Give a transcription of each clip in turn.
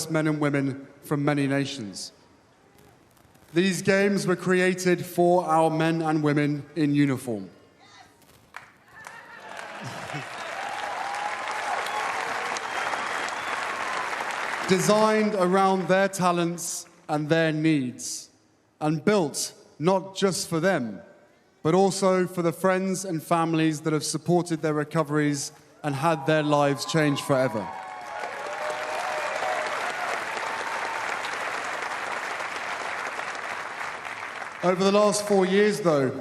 service men and women from many nations. These games were created for our men and women in uniform. Designed around their talents and their needs, and built not just for them, but also for the friends and families that have supported their recoveries and had their lives changed forever. Over the last 4 years, though,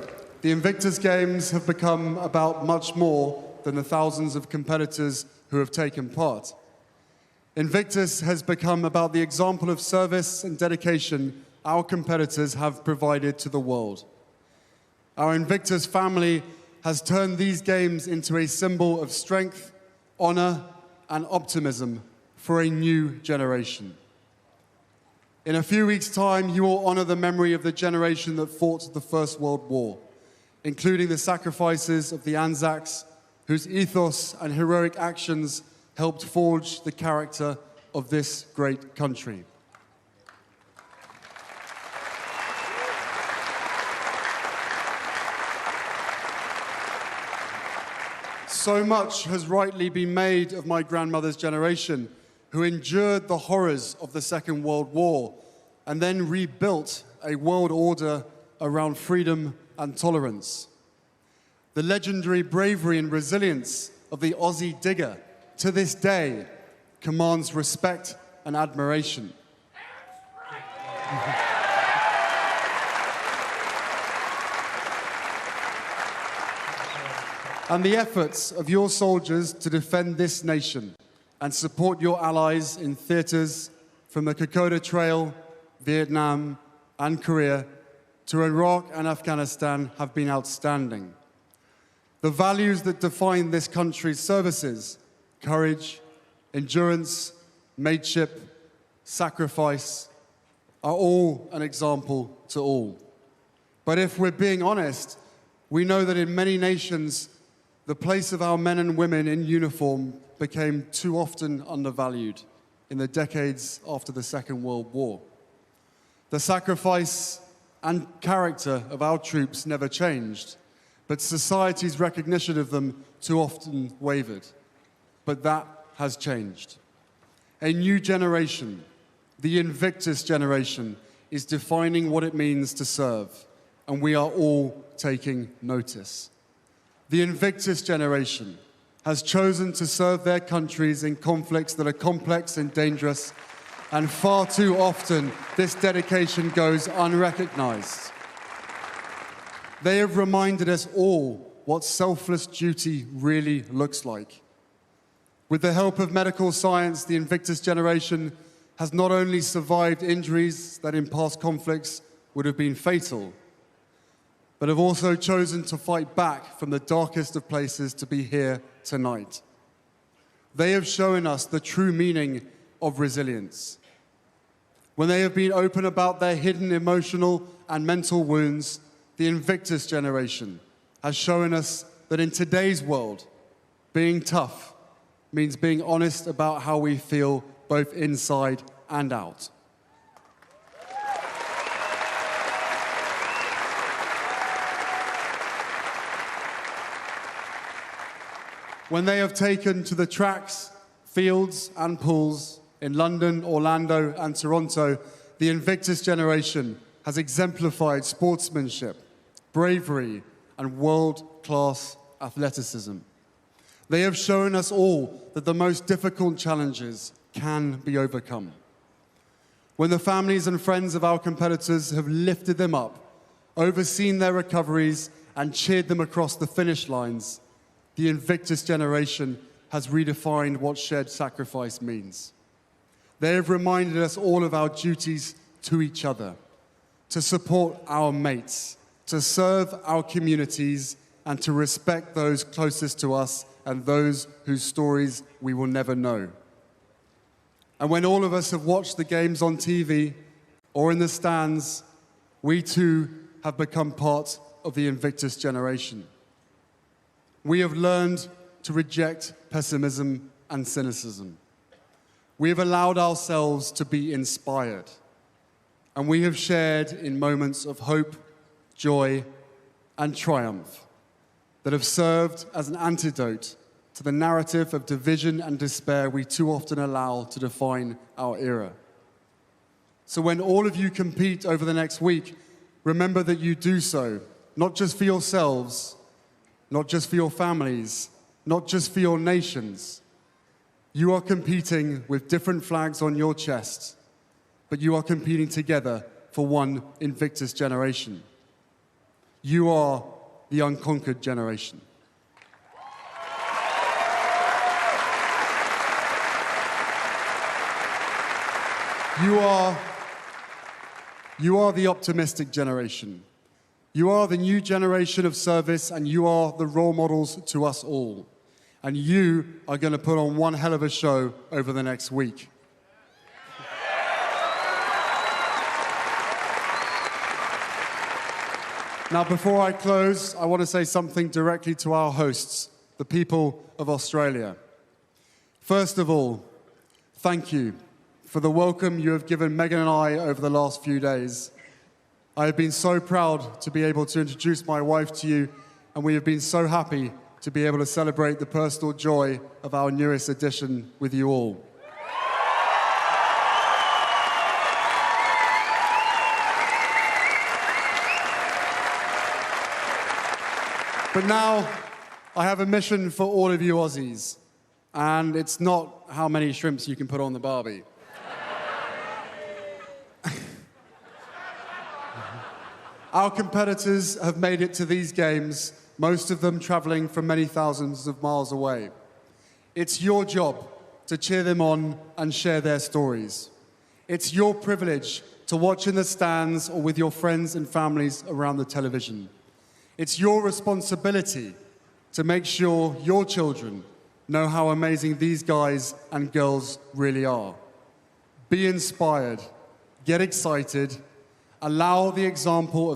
the Invictus Games have become about much more than the thousands of competitors who have taken part. Invictus has become about the example of service and dedication our competitors have provided to the world. Our Invictus family has turned these games into a symbol of strength, honor, and optimism for a new generation. In a few weeks' time, you will honor the memory of the generation that fought the First World War, including the sacrifices of the Anzacs, whose ethos and heroic actions helped forge the character of this great country. So much has rightly been made of my grandmother's generation, who endured the horrors of the Second World War and then rebuilt a world order around freedom and tolerance. The legendary bravery and resilience of the Aussie digger to this day commands respect and admiration. And the efforts of your soldiers to defend this nation and support your allies in theaters from the Kokoda Trail, Vietnam, and Korea to Iraq and Afghanistan have been outstanding. The values that define this country's services, courage, endurance, mateship, sacrifice, are all an example to all. But if we're being honest, we know that in many nations, the place of our men and women in uniform became too often undervalued in the decades after the Second World War. The sacrifice and character of our troops never changed, but society's recognition of them too often wavered. But that has changed. A new generation, the Invictus generation, is defining what it means to serve, and we are all taking notice. The Invictus generation has chosen to serve their countries in conflicts that are complex and dangerous, and far too often this dedication goes unrecognized. They have reminded us all what selfless duty really looks like. With the help of medical science, the Invictus generation has not only survived injuries that in past conflicts would have been fatal, but have also chosen to fight back from the darkest of places to be here tonight. They have shown us the true meaning of resilience. When they have been open about their hidden emotional and mental wounds, the Invictus generation has shown us that in today's world, being tough means being honest about how we feel both inside and out. When they have taken to the tracks, fields, and pools in London, Orlando, and Toronto, the Invictus generation has exemplified sportsmanship, bravery, and world-class athleticism. They have shown us all that the most difficult challenges can be overcome. When the families and friends of our competitors have lifted them up, overseen their recoveries, and cheered them across the finish lines, the Invictus generation has redefined what shared sacrifice means. They have reminded us all of our duties to each other, to support our mates, to serve our communities, and to respect those closest to us and those whose stories we will never know. And when all of us have watched the games on TV or in the stands, we too have become part of the Invictus generation. We have learned to reject pessimism and cynicism. we have allowed ourselves to be inspired. And we have shared in moments of hope, joy, and triumph that have served as an antidote to the narrative of division and despair we too often allow to define our era. So when all of you compete over the next week, remember that you do so, not just for yourselves, not just for your families, not just for your nations. You are competing with different flags on your chest, but you are competing together for one Invictus generation. You are the unconquered generation. You are the optimistic generation. You are the new generation of service, and you are the role models to us all. And you are going to put on one hell of a show over the next week. Now, before I close, I want to say something directly to our hosts, the people of Australia. First of all, thank you for the welcome you have given Megan and I over the last few days. I have been so proud to be able to introduce my wife to you, and we have been so happy to be able to celebrate the personal joy of our newest addition with you all. But now, I have a mission for all of you Aussies, and it's not how many shrimps you can put on the barbie. Our competitors have made it to these games, most of them traveling from many thousands of miles away. It's your job to cheer them on and share their stories. It's your privilege to watch in the stands or with your friends and families around the television. It's your responsibility to make sure your children know how amazing these guys and girls really are. Be inspired, get excited, allow the example of